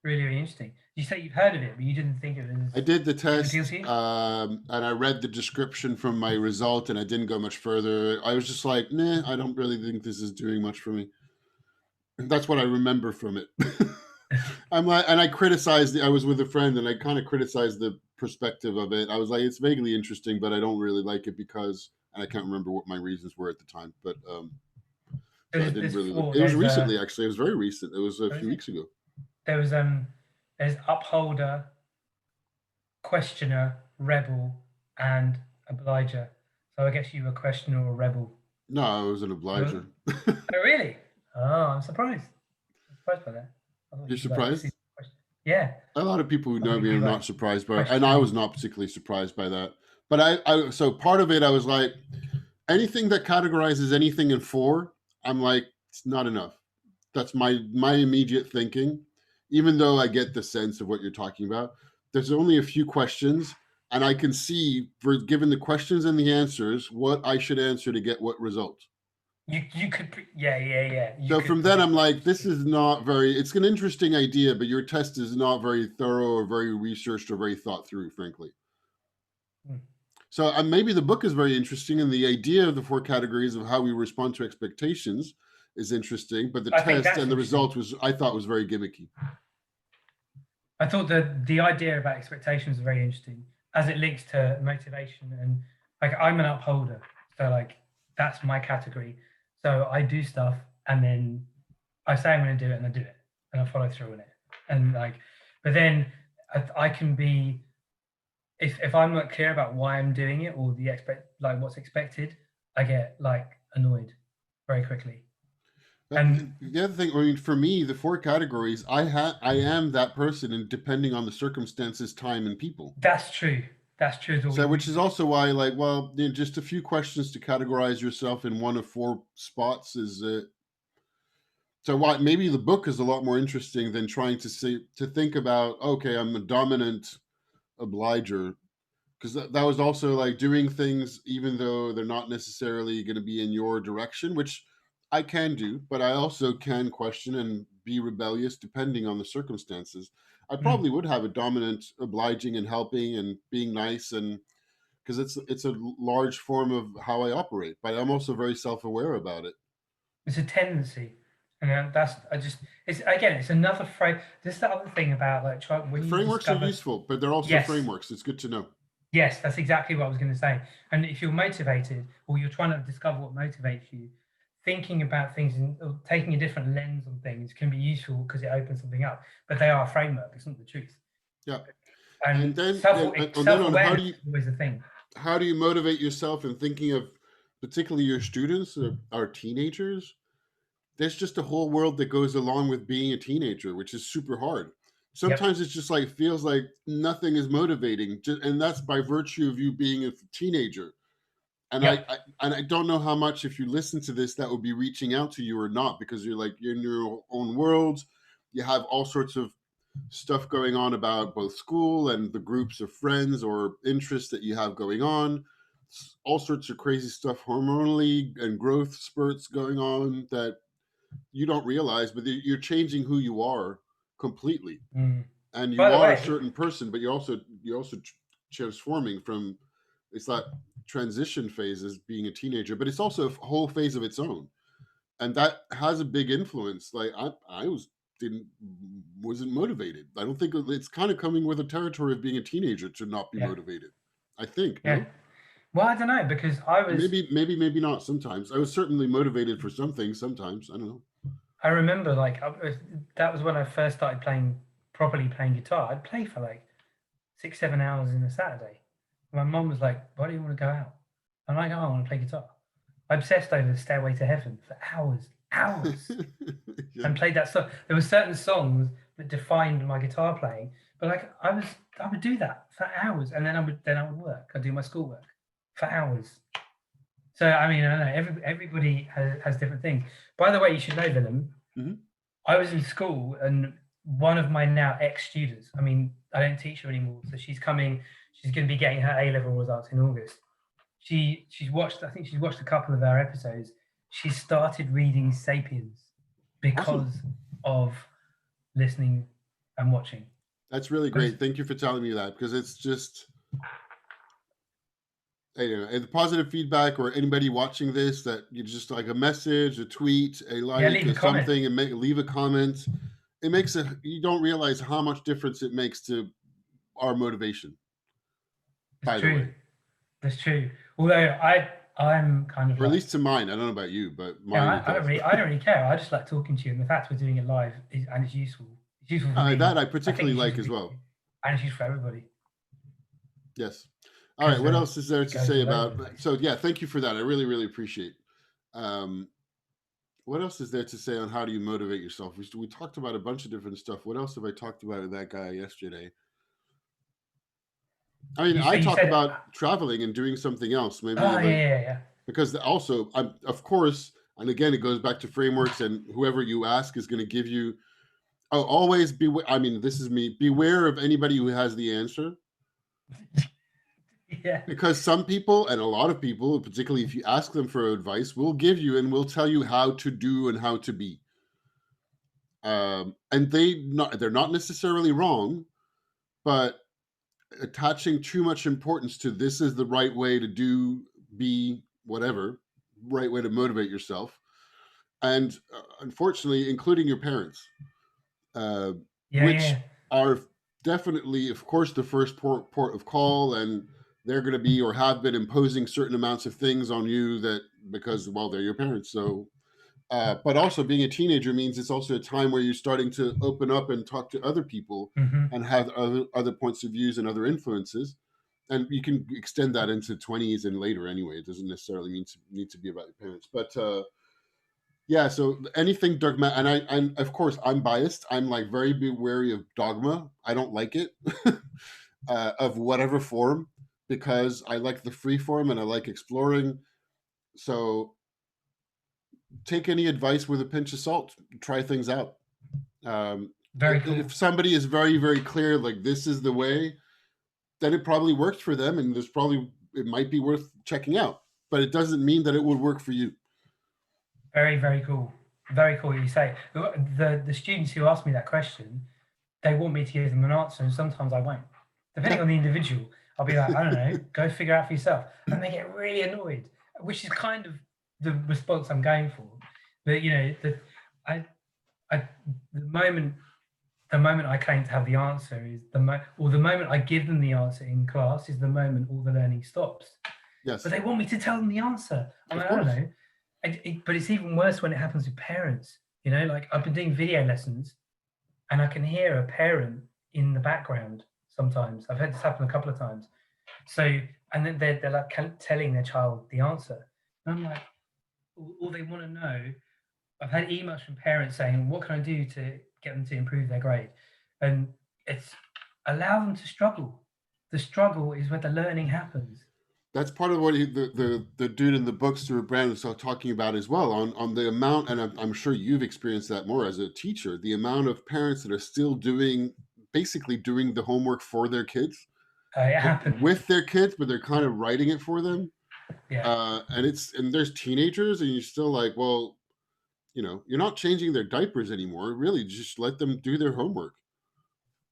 really really interesting. You say you've heard of it, but you didn't think of it as I did the did it appeal test, to you? and I read the description from my result, and I didn't go much further. I was just like, nah, I don't really think this is doing much for me. That's what I remember from it. I'm like, and I criticized. I was with a friend, and I kind of criticized the perspective of it. I was like, it's vaguely interesting, but I don't really like it because, and I can't remember what my reasons were at the time. But so I didn't There's really look. four. It was recently, actually. It was very recent. It was a What is few it? weeks ago. There was there's upholder, questioner, rebel, and obliger. So I guess you were questioner or rebel. No, I was an obliger. Oh, really? Oh, I'm surprised. I'm surprised by that. I thought You're you'd be like, surprised? yeah. A lot of people who I thought know you'd me be are like not surprised by it, and I questioning. was not particularly surprised by that. But so part of it, I was like, anything that categorizes anything in 4, I'm like, it's not enough. That's my immediate thinking, even though I get the sense of what you're talking about. There's only a few questions, and I can see, for given the questions and the answers, what I should answer to get what result. You could, yeah. You So could from then, predict I'm like, this it. is not very. It's an interesting idea, but your test is not very thorough or very researched or very thought through, frankly. Hmm. So maybe the book is very interesting, and the idea of the 4 categories of how we respond to expectations is interesting. But the I think test that's and the interesting. result I thought was very gimmicky. I thought that the idea about expectations is very interesting as it links to motivation, and like I'm an upholder, so like that's my category. So I do stuff and then I say I'm going to do it and I do it and I follow through on it. And like, but then I can be, if I'm not clear about why I'm doing it or like what's expected, I get like annoyed very quickly. And The other thing, I mean, for me, the 4 categories, I am that person, and depending on the circumstances, time, and people. that's true. That's true. So, which is also why, like, well, just a few questions to categorize yourself in one of 4 spots is. So, why maybe the book is a lot more interesting than trying to think about. Okay, I'm a dominant obliger, because that was also like doing things even though they're not necessarily going to be in your direction, which I can do, but I also can question and be rebellious depending on the circumstances. I probably would have a dominant obliging and helping and being nice, and because it's a large form of how I operate, but I'm also very self-aware about it. it's a tendency, and that's it's another frame. This is the other thing about like when you Frameworks are discover. useful, but they're also Yes, frameworks. It's good to know. yes, that's exactly what I was going to say. And if you're motivated or you're trying to discover what motivates you, thinking about things and taking a different lens on things can be useful because it opens something up. But they are a framework; it's not the truth. Yeah. And And then on self-awareness is always a thing. how do you motivate yourself in thinking of particularly your students or our teenagers? There's just a whole world that goes along with being a teenager, which is super hard. Yep. Sometimes it's just like feels like nothing is motivating, and that's by virtue of you being a teenager. And Yep. I don't know how much, if you listen to this, that would be reaching out to you or not, because you're in your own world. You have all sorts of stuff going on about both school and the groups of friends or interests that you have going on, all sorts of crazy stuff hormonally and growth spurts going on that you don't realize, but you're changing who you are completely. And By you the are a way, certain person, but you're also transforming from. It's that transition phase as being a teenager, but it's also a whole phase of its own, and that has a big influence. Like I wasn't motivated. I don't think it's kind of coming with the territory of being a teenager to not be yeah, motivated. I think yeah. no, Well, I don't know because I was. maybe not. Sometimes I was certainly motivated for some things. Sometimes I don't know. I remember like that was when I first started properly playing guitar. I'd play for like 6, 7 hours in a Saturday. My mom was like, "Why do you want to go out?" I'm like, "Oh, I want to play guitar." I obsessed over the Stairway to Heaven for hours, Yeah. and played that song. There were certain songs that defined my guitar playing, but like I would do that for hours, and then I would work. I'd do my schoolwork for hours. So I mean, I don't know. Everybody has different things. By the way, you should know, Willem. Mhm. I was in school, and one of my now ex-students. I mean, I don't teach her anymore, so she's coming. She's going to be getting her A-level results in August. She's watched. I think she's watched a couple of our episodes. She started reading *Sapiens* because Awesome. of listening and watching. That's really great. Thank you for telling me that, because it's just, the positive feedback, or anybody watching this, that you just like a message, a tweet, a like, leave a comment. something, and leave a comment. It makes you don't realize how much difference it makes to our motivation. By the way, That's true. Although I'm kind of or at like, least to mine. I don't know about you, but mine yeah, it does. I don't really care. I just like talking to you, and the fact we're doing it live and it's useful. It's useful for me. That I I think particularly it's like useful as for well. you, and it's useful for everybody. Yes. All right. because What else is there it to goes say all over about? the place. So yeah, thank you for that. I really, really appreciate. Um, what else is there to say on how do you motivate yourself? We talked about a bunch of different stuff. What else have I talked about with that guy yesterday? I mean, I You talk said, about traveling and doing something else. Maybe oh yeah, like yeah, yeah. because also, I'm of course, and again, it goes back to frameworks, and whoever you ask is going to give you. Oh, always be. I mean, this is me. Beware of anybody who has the answer, Yeah. because some people and a lot of people, particularly if you ask them for advice, will give you and will tell you how to do and how to be. And they're not necessarily wrong, but attaching too much importance to this is the right way to do, be, whatever, right way to motivate yourself, and unfortunately, including your parents, uh, Yeah, which yeah. are definitely, of course, the first port of call, and they're going to be or have been imposing certain amounts of things on you that because well they're your parents. So but also being a teenager means it's also a time where you're starting to open up and talk to other people Hmm. and have other points of views and other influences, and you can extend that into 20s and later anyway. It doesn't necessarily need to be about your parents, but yeah, so anything dogma, and and of course I'm biased. I'm like very wary of dogma. I don't like it of whatever form, because I like the free form and I like exploring. So take any advice with a pinch of salt. Try things out. Very If cool. somebody is very very clear, like this is the way, then it probably works for them, and it might be worth checking out. But it doesn't mean that it would work for you. Very, very cool. Very cool. You say the students who ask me that question, they want me to give them an answer, and sometimes I won't. Depending Yeah. on the individual, I'll be like, I don't know, go figure out for yourself, and they get really annoyed, which is kind of the response I'm going for. But I, I, the moment the moment I claim to have the answer is or the moment I give them the answer in class is the moment all the learning stops. But Yes. they want me to tell them the answer. I'm Of like, I don't course. know. But it's even worse when it happens with parents. Like I've been doing video lessons and I can hear a parent in the background sometimes. I've had this happen a couple of times. So, and then they're like telling their child the answer. And I'm like, all they want to know. I've had emails from parents saying, what can I do to get them to improve their grade? And it's allow them to struggle. The struggle is where the learning happens. That's part of what the dude in the bookstore brand was talking about as well, on the amount, and I'm sure you've experienced that more as a teacher, the amount of parents that are still basically doing the homework for their kids, It happens. with their kids, but they're kind of writing it for them. Yeah. And there's teenagers, and you're still like, well, you're not changing their diapers anymore. Really, just let them do their homework.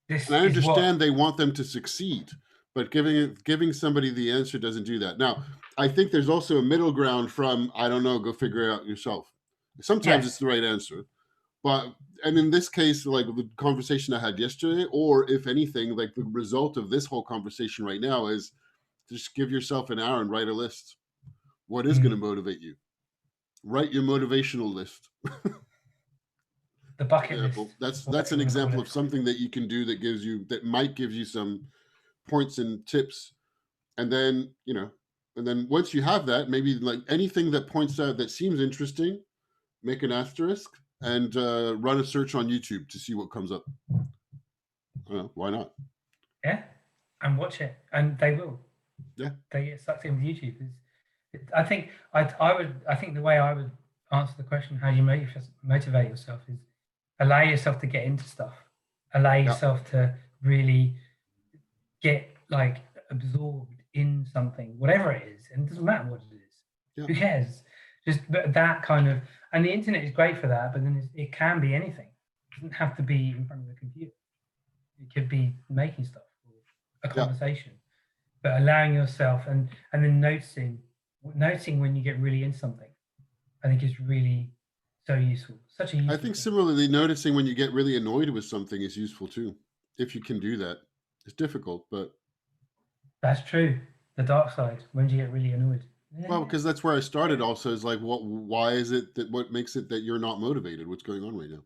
And This I is what, understand they want them to succeed, but giving somebody the answer doesn't do that. Now, I think there's also a middle ground from I don't know, go figure it out yourself. Sometimes it's yes, the right answer, but and in this case, like the conversation I had yesterday, or if anything, like the result of this whole conversation right now is just give yourself an hour and write a list. What is going to mm, motivate you? Write your motivational list. the bucket list Example. is what That's they an want to call example it. of something that you can do that might give you some points and tips. And then once you have that, maybe like anything that points out that seems interesting, make an asterisk and run a search on YouTube to see what comes up. Why not? Yeah, and watch it, and they will. Yeah. They get sucked in with YouTube. I think I think the way I would answer the question, how do you motivate yourself, is allow yourself to get into stuff, allow Yeah. yourself to really get like absorbed in something, whatever it is, and it doesn't matter what it is. Yeah. Who cares? Just that kind of, and the internet is great for that, but then it can be anything. It doesn't have to be in front of a computer. It could be making stuff or a Yeah. conversation, but allowing yourself and then noticing when you get really into something, I think is really so useful. Such a I useful think thing. similarly, noticing when you get really annoyed with something is useful too. If you can do that, it's difficult, but That's true. The dark side. When do you get really annoyed? well, Yeah. because that's where I started. Also, is like, why is it that what makes it that you're not motivated? What's going on right now?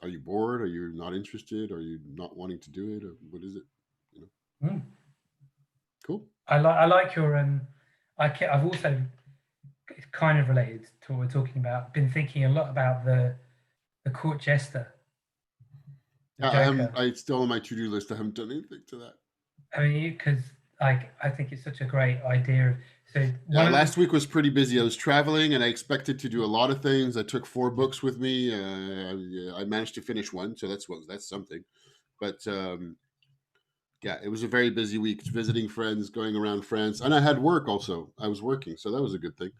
Are you bored? Are you not interested? Are you not wanting to do it? Or what is it? You know? Mm. I like your I've also, it's kind of related to what we're talking about. Been thinking a lot about the court jester, the Yeah, I haven't. Joker. It's still on my to-do list. I haven't done anything to that. I mean, because like I think it's such a great idea. So Yeah, one of the last week was pretty busy. I was traveling, and I expected to do a lot of things. I took 4 books with me. I managed to finish one, so that's something. But yeah, it was a very busy week, visiting friends, going around France, and I had work also. I was working, so that was a good thing.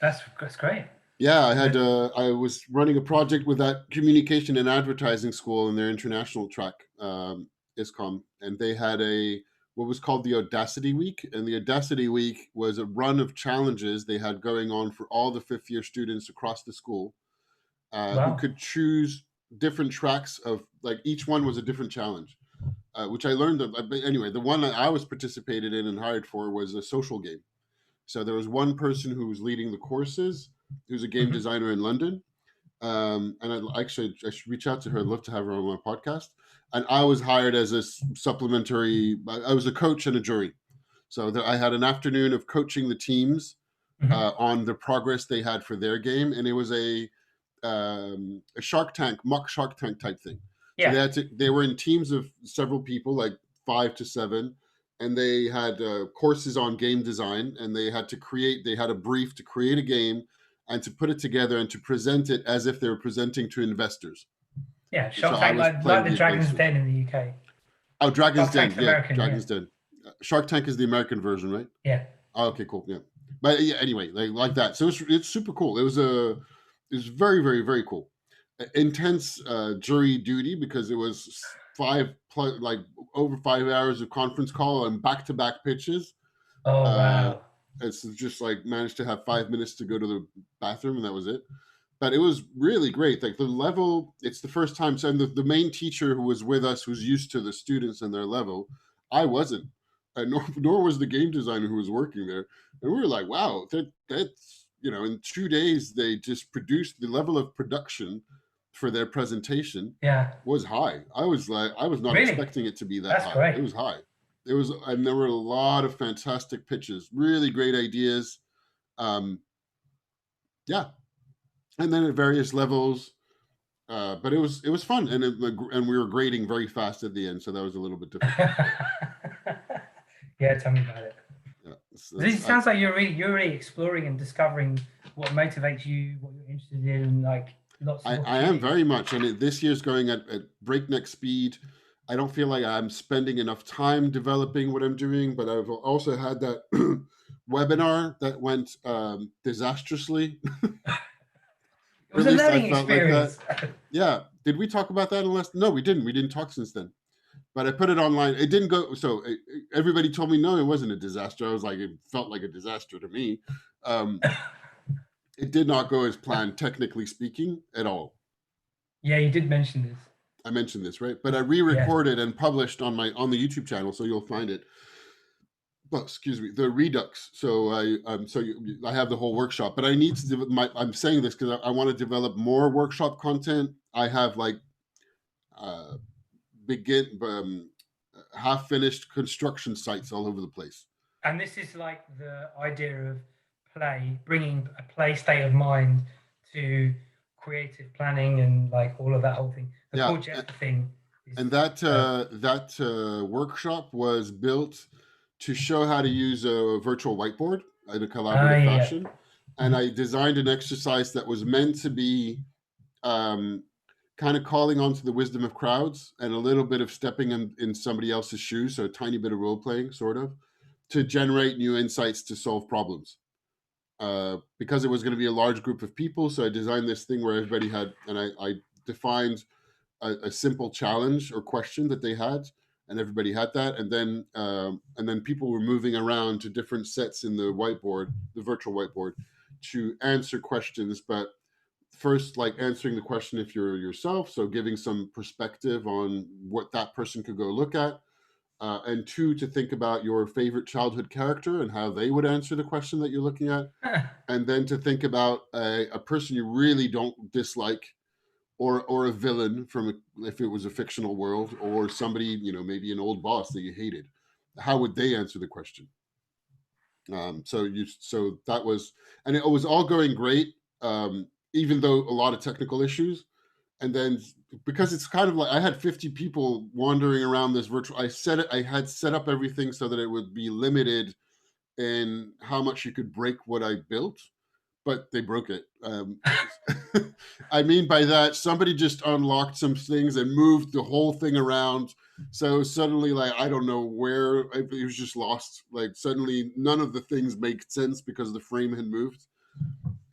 that's great. Yeah, I had. But, I was running a project with that communication and advertising school in their international track, ISCOM, and they had a what was called the Audacity Week, and the Audacity Week was a run of challenges they had going on for all the fifth-year students across the school, who wow. could choose different tracks of like each one was a different challenge, which I learned. But anyway, the one that I was participated in and hired for was a social game. So there was one person who was leading the courses, who's a game Mhm. designer in London. And I should reach out to her. I'd love to have her on my podcast. And I was hired as a supplementary. I was a coach and a jury. So I had an afternoon of coaching the teams Mhm. on the progress they had for their game, and it was a Shark Tank, mock Shark Tank type thing. So Yeah, they were in teams of several people, like 5 to 7, and they had courses on game design, and they had to create. They had a brief to create a game and to put it together and to present it as if they were presenting to investors. yeah. So Shark I Tank, was like playing the the Dragon's investors. Den in the UK. Oh, Dragon's Shark Den, Tank's yeah, American. Yeah, Dragon's Den. Shark Tank is the American version, right? yeah. Oh, okay, cool. Yeah, but yeah, anyway, like that. So it's super cool. It was very very very cool. Intense jury duty because it was like over 5 hours of conference call and back to back pitches. Oh Uh, wow. it's just like managed to have 5 minutes to go to the bathroom and that was it. But it was really great. Like the level, it's the first time. So the main teacher who was with us, who's used to the students and their level, I wasn't, and nor was the game designer who was working there. And we were like, wow, that's in 2 days they just produced the level of production for their presentation Yeah. was high. I was not Really? expecting it to be that That's high. It great. was high. It was, and there were a lot of fantastic pitches, really great ideas. Um, yeah, and then at various levels. But it was fun, and we were grading very fast at the end, so that was a little bit difficult. But Yeah, tell me about it. yeah, This sounds like you're really exploring and discovering what motivates you, what you're interested in, like lots of I am opportunities. very much, and this year's going at breakneck speed. I don't feel like I'm spending enough time developing what I'm doing, but I've also had that webinar that went disastrously. It Or was at a least I learning felt like that. experience. Yeah. Did we talk about that in last? No, we didn't. We didn't talk since then. But I put it online. It didn't go. So everybody told me no, it wasn't a disaster. I was like, it felt like a disaster to me. Um, it did not go as planned, technically speaking, at all. Yeah, you did mention this. I mentioned this, right? But I Yeah. re-recorded and published on the YouTube channel, so you'll find it. But excuse me, the Redux. So I have the whole workshop, but I need to. I'm saying this because I want to develop more workshop content. I have like uh, begin half finished construction sites all over the place. And this is like the idea of play, bringing a play state of mind to creative planning and like all of that whole thing. The Yeah, core Jester thing is, and that workshop was built to show how to use a virtual whiteboard in a collaborative yeah. fashion, and Mhm. I designed an exercise that was meant to be um, kind of calling onto the wisdom of crowds and a little bit of stepping in somebody else's shoes, so a tiny bit of role playing, sort of, to generate new insights to solve problems. Because it was going to be a large group of people, so I designed this thing where everybody had, and I defined a simple challenge or question that they had, and everybody had that, and then people were moving around to different sets in the whiteboard, the virtual whiteboard, to answer questions, but first like answering the question if you're yourself, so giving some perspective on what that person could go look at, and two, to think about your favorite childhood character and how they would answer the question that you're looking at, and then to think about a person you really don't dislike, or a villain from if it was a fictional world, or somebody, maybe an old boss that you hated. How would they answer the question? So that was, and it was all going great, even though a lot of technical issues. And then because it's kind of like I had 50 people wandering around this virtual, I had set up everything so that it would be limited in how much you could break what I built, but they broke it. I mean by that, somebody just unlocked some things and moved the whole thing around. So suddenly, like I don't know where it was just lost. Like suddenly, none of the things make sense because the frame had moved.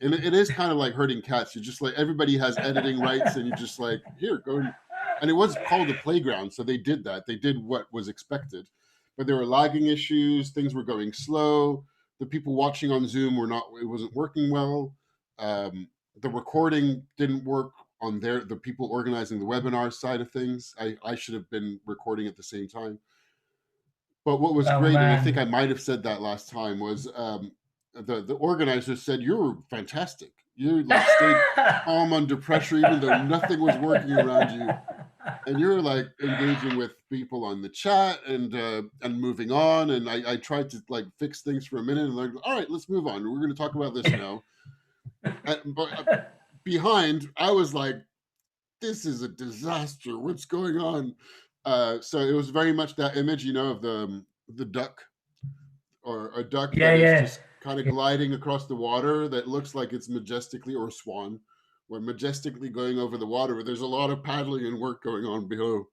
And it is kind of like herding cats. You just like everybody has editing rights, and you just like here go. And it was called a playground, so they did that. They did what was expected, but there were lagging issues. Things were going slow. The people watching on Zoom were not. It wasn't working well. The recording didn't work on the people organizing the webinar side of things. I should have been recording at the same time. But what was Oh great, and I think man. I might have said that last time, was the organizer said you're fantastic. You like stayed calm under pressure, even though nothing was working around you, and you're like engaging with people on the chat and moving on. And I tried to like fix things for a minute, and like, all right, let's move on. We're going to talk about this now. But behind, I was like, this is a disaster. What's going on? So it was very much that image, of the duck, or a duck Yeah, that is yeah. just kind of gliding across the water that looks like it's majestically, or swan, we're majestically going over the water, but there's a lot of paddling and work going on below.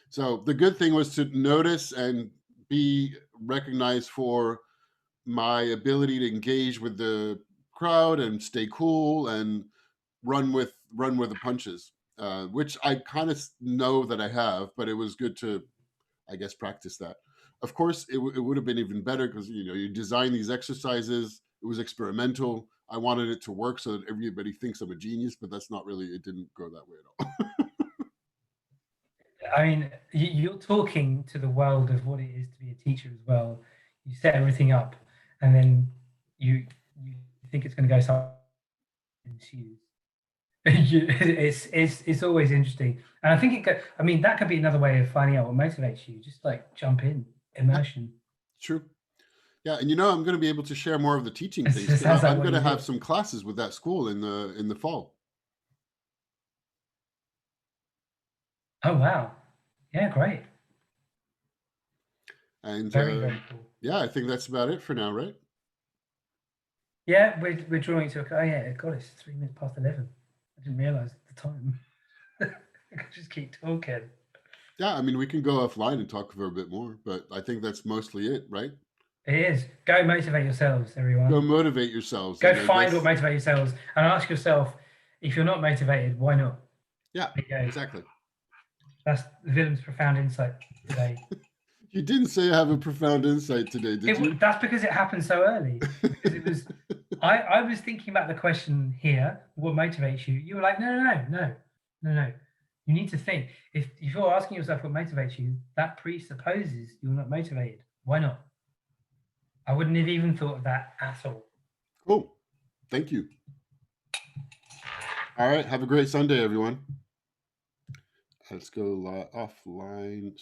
So the good thing was to notice and be recognized for my ability to engage with the crowd and stay cool and run with the punches, which I kind of know that I have, but it was good to, I guess, practice that. Of course, it would have been even better because you design these exercises. It was experimental. I wanted it to work so that everybody thinks I'm a genius, but that's not really. It didn't go that way at all. I mean, you're talking to the world of what it is to be a teacher as well. You set everything up, and then you think it's going to go somewhere ensues. It's always interesting, and I think I mean, that could be another way of finding out what motivates you. Just like jump in, Yeah, immersion. true. Yeah, and I'm going to be able to share more of the teaching It things because sounds like I'm what going you to have do. some classes with that school in the fall, Oh wow, yeah, great, and very very cool. yeah, I think that's about it for now, right? Yeah, we're drawing to a. Oh yeah, God, it's 3 minutes past 11. I didn't realize the time. I could just keep talking. Yeah, I mean, we can go offline and talk for a bit more, but I think that's mostly it, right? It is. Go motivate yourselves, Go everyone. motivate yourselves, Go and I find what guess, motivates yourselves and ask yourself, if you're not motivated, why not? yeah, There you go. exactly. That's Willem's profound insight today. You didn't say I have a profound insight today, did you? That's because it happened so early. Because it was, I was thinking about the question here, what motivates you? You were like, no, no, no, no, no, no. You need to think. If you're asking yourself what motivates you, that presupposes you're not motivated. Why not? I wouldn't have even thought of that at all. Cool. Thank you. All right. Have a great Sunday, everyone. Let's go offline.